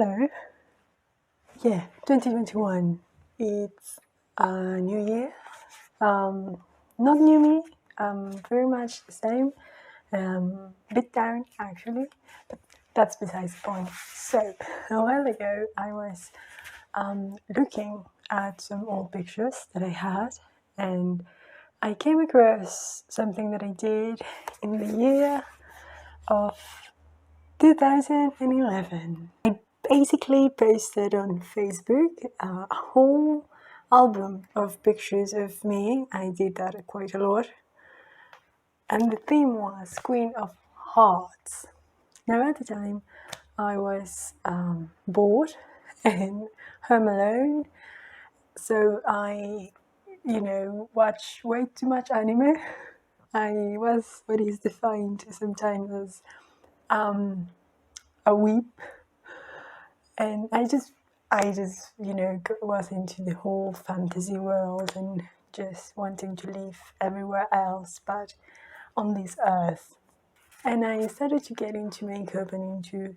hello. Yeah, 2021. It's a new year. Not new me. Very much the same. Bit down actually, but that's besides the point. So a while ago, I was looking at some old pictures that I had, and I came across something that I did in the year of 2011. I basically posted on Facebook a whole album of pictures of me. I did that quite a lot. And the theme was Queen of Hearts. Now, at the time, I was bored and home alone. So I, watched way too much anime. I was what is defined sometimes as a weep, and I just was into the whole fantasy world and just wanting to live everywhere else but on this earth. And I started to get into makeup and into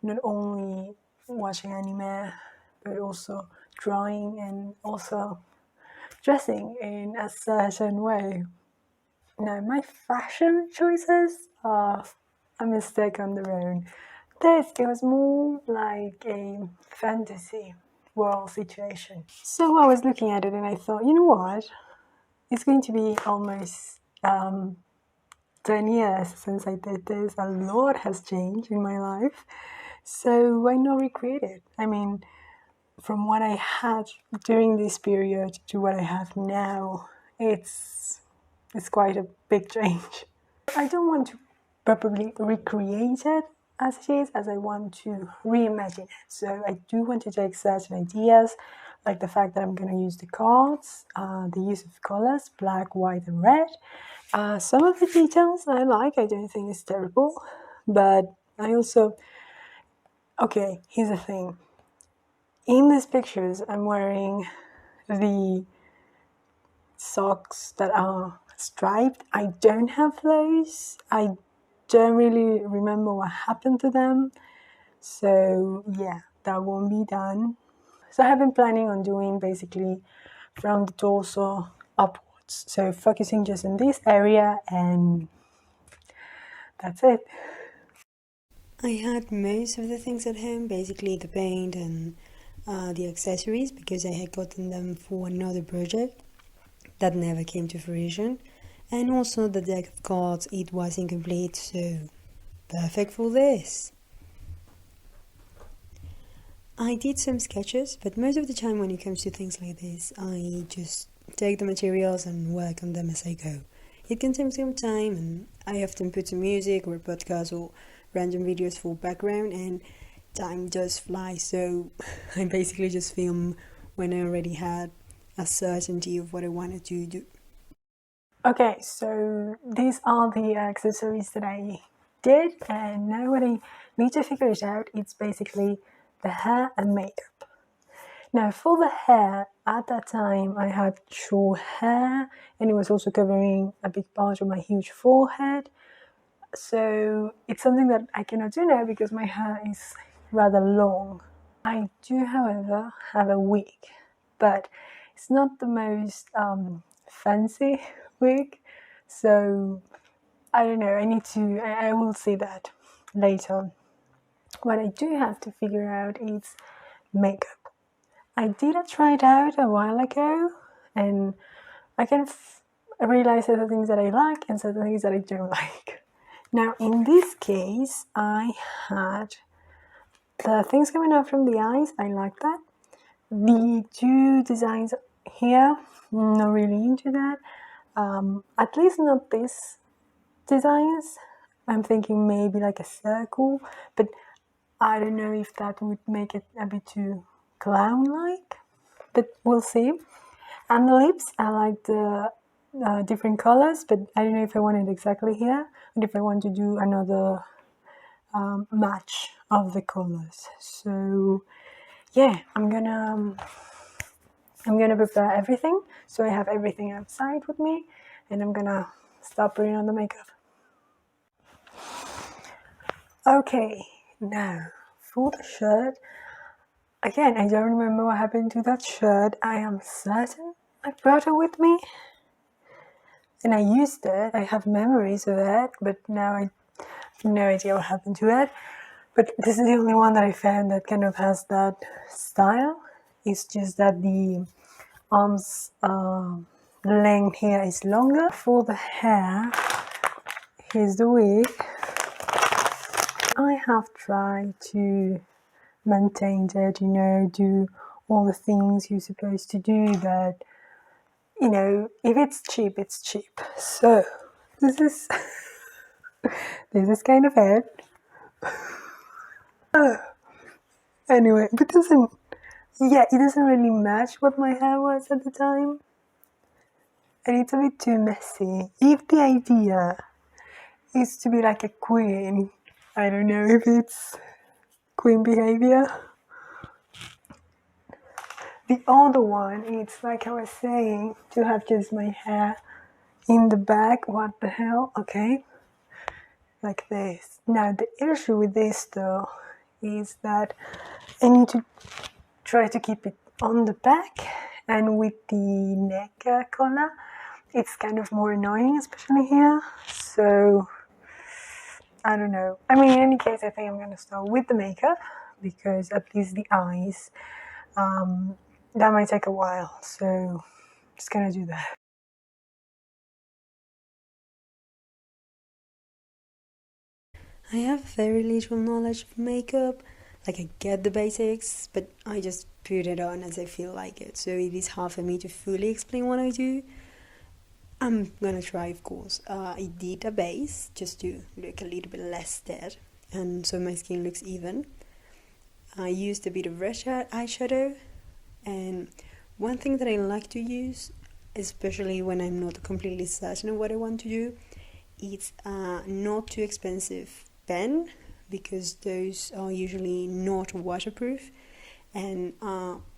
not only watching anime but also drawing and also dressing in a certain way. Now, my fashion choices are a mistake on their own. It was more like a fantasy world situation. So I was looking at it and I thought, you know what? It's going to be almost 10 years since I did this. A lot has changed in my life. So why not recreate it? I mean, from what I had during this period to what I have now, it's quite a big change. I don't want to properly recreate it as it is, as I want to reimagine it. So I do want to take certain ideas, like the fact that I'm going to use the cards, the use of colors, black, white, and red. Some of the details I like, I don't think it's terrible, but I also, okay, here's the thing. In these pictures, I'm wearing the socks that are striped. I don't have those. I don't really remember what happened to them. So yeah, that won't be done. So I have been planning on doing basically from the torso upwards. So focusing just in this area, and that's it. I had most of the things at home, basically the paint and the accessories, because I had gotten them for another project that never came to fruition. And also the deck of cards, it was incomplete, so perfect for this. I did some sketches, but most of the time when it comes to things like this, I just take the materials and work on them as I go. It can take some time, and I often put some music or podcasts or random videos for background, and time does fly, so I basically just film when I already had a certainty of what I wanted to do. Okay, so these are the accessories that I did, and now what I need to figure it out, it's basically the hair and makeup. Now, for the hair, at that time I had short hair, and it was also covering a big part of my huge forehead. So it's something that I cannot do now because my hair is rather long. I do, however, have a wig, but it's not the most fancy wig, so I don't know. I will see that later. What I do have to figure out is makeup. I did try it out a while ago, and I kind of realized certain things that I like and certain things that I don't like. Now, in this case, I had the things coming out from the eyes. I like that. The two designs here, not really into that. At least not these designs. I'm thinking maybe like a circle, but I don't know if that would make it a bit too clown-like, but we'll see. And the lips, I like the different colors, but I don't know if I want it exactly here, and if I want to do another match of the colors. So yeah, I'm gonna prepare everything, so I have everything outside with me, and I'm gonna start putting on the makeup. Okay, now for the shirt, again, I don't remember what happened to that shirt. I am certain I brought it with me. And I used it. I have memories of it, but now I have no idea what happened to it. But this is the only one that I found that kind of has that style. It's just that the arms length here is longer. For the hair, here's the wig. I have tried to maintain it, do all the things you're supposed to do, but if it's cheap, it's cheap. So this is this is kind of it. Anyway, it doesn't really match what my hair was at the time. And it's a bit too messy. If the idea is to be like a queen, I don't know if it's queen behavior. The other one, it's like I was saying, to have just my hair in the back. What the hell? Okay. Like this. Now, the issue with this though is that I need to try to keep it on the back, and with the neck collar, it's kind of more annoying, especially here. So, I don't know. I mean, in any case, I think I'm going to start with the makeup, because at least the eyes, that might take a while. So, just going to do that. I have very little knowledge of makeup. Like, I get the basics, but I just put it on as I feel like it. So it is hard for me to fully explain what I do. I'm gonna try, of course. I did a base just to look a little bit less dead, and so my skin looks even. I used a bit of red eyeshadow, and one thing that I like to use, especially when I'm not completely certain of what I want to do, it's not too expensive pen, because those are usually not waterproof, and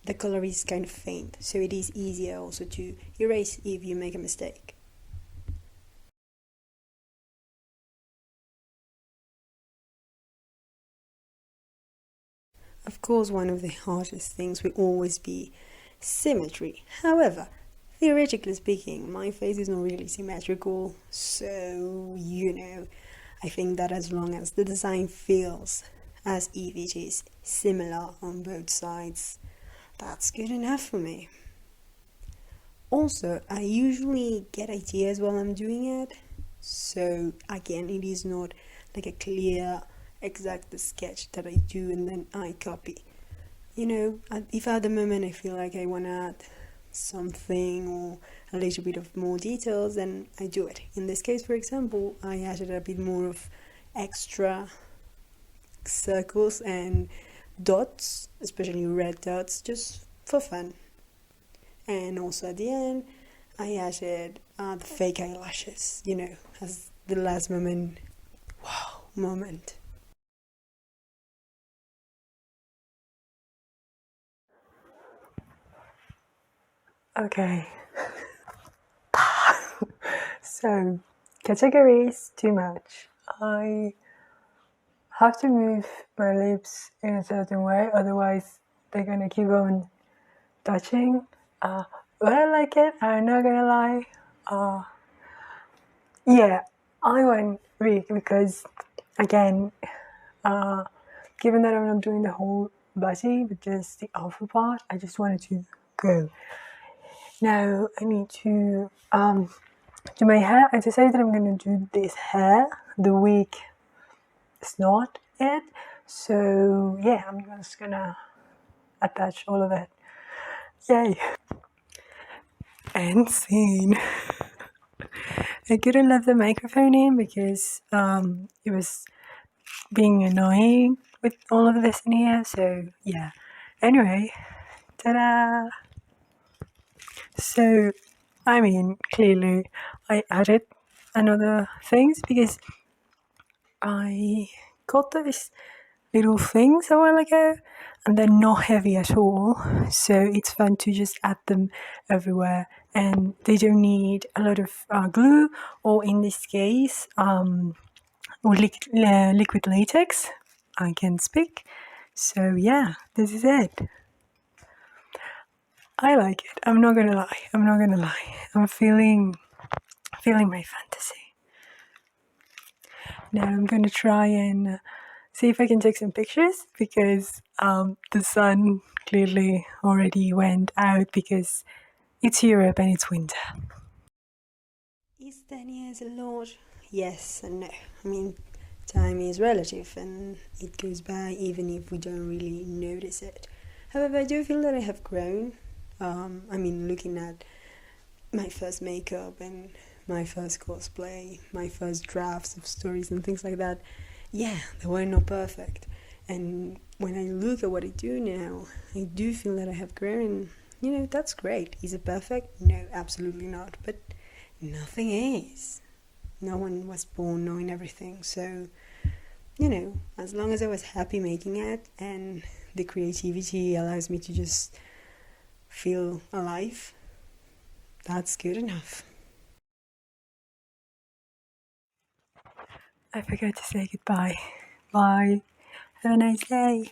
the color is kind of faint, so it is easier also to erase if you make a mistake. Of course, one of the hardest things will always be symmetry. However, theoretically speaking, my face is not really symmetrical, so I think that as long as the design feels as if it is similar on both sides, that's good enough for me. Also, I usually get ideas while I'm doing it, so again, it is not like a clear, exact sketch that I do and then I copy. If at the moment I feel like I want to add something or a little bit of more details, then I do it. In this case, for example, I added a bit more of extra circles and dots, especially red dots, just for fun. And also at the end, I added the fake eyelashes, as the last moment, wow moment. Okay. So, categories, too much. I have to move my lips in a certain way, otherwise they're gonna keep on touching. But I like it, I'm not gonna lie. Yeah, I went wig because, again, given that I'm not doing the whole body, but just the upper part, I just wanted to go. Now I need to do my hair. I decided that I'm gonna do this hair. The wig is not it, so yeah, I'm just gonna attach all of it. Yay! And scene. I couldn't leave the microphone in because it was being annoying with all of this in here, so yeah. Anyway, ta-da! So, clearly I added another things because I got those little things a while ago and they're not heavy at all, so it's fun to just add them everywhere, and they don't need a lot of glue, or in this case liquid latex. I can speak. So yeah, this is it. I like it. I'm not gonna lie. I'm feeling my fantasy. Now I'm gonna try and see if I can take some pictures because the sun clearly already went out because it's Europe and it's winter. Is 10 years a lot? Yes and no. I mean, time is relative and it goes by even if we don't really notice it. However, I do feel that I have grown. Looking at my first makeup and my first cosplay, my first drafts of stories and things like that, yeah, they were not perfect. And when I look at what I do now, I do feel that I have grown. That's great. Is it perfect? No, absolutely not. But nothing is. No one was born knowing everything. So, as long as I was happy making it and the creativity allows me to just feel alive, that's good enough. I forgot to say goodbye. Bye. Have a nice day.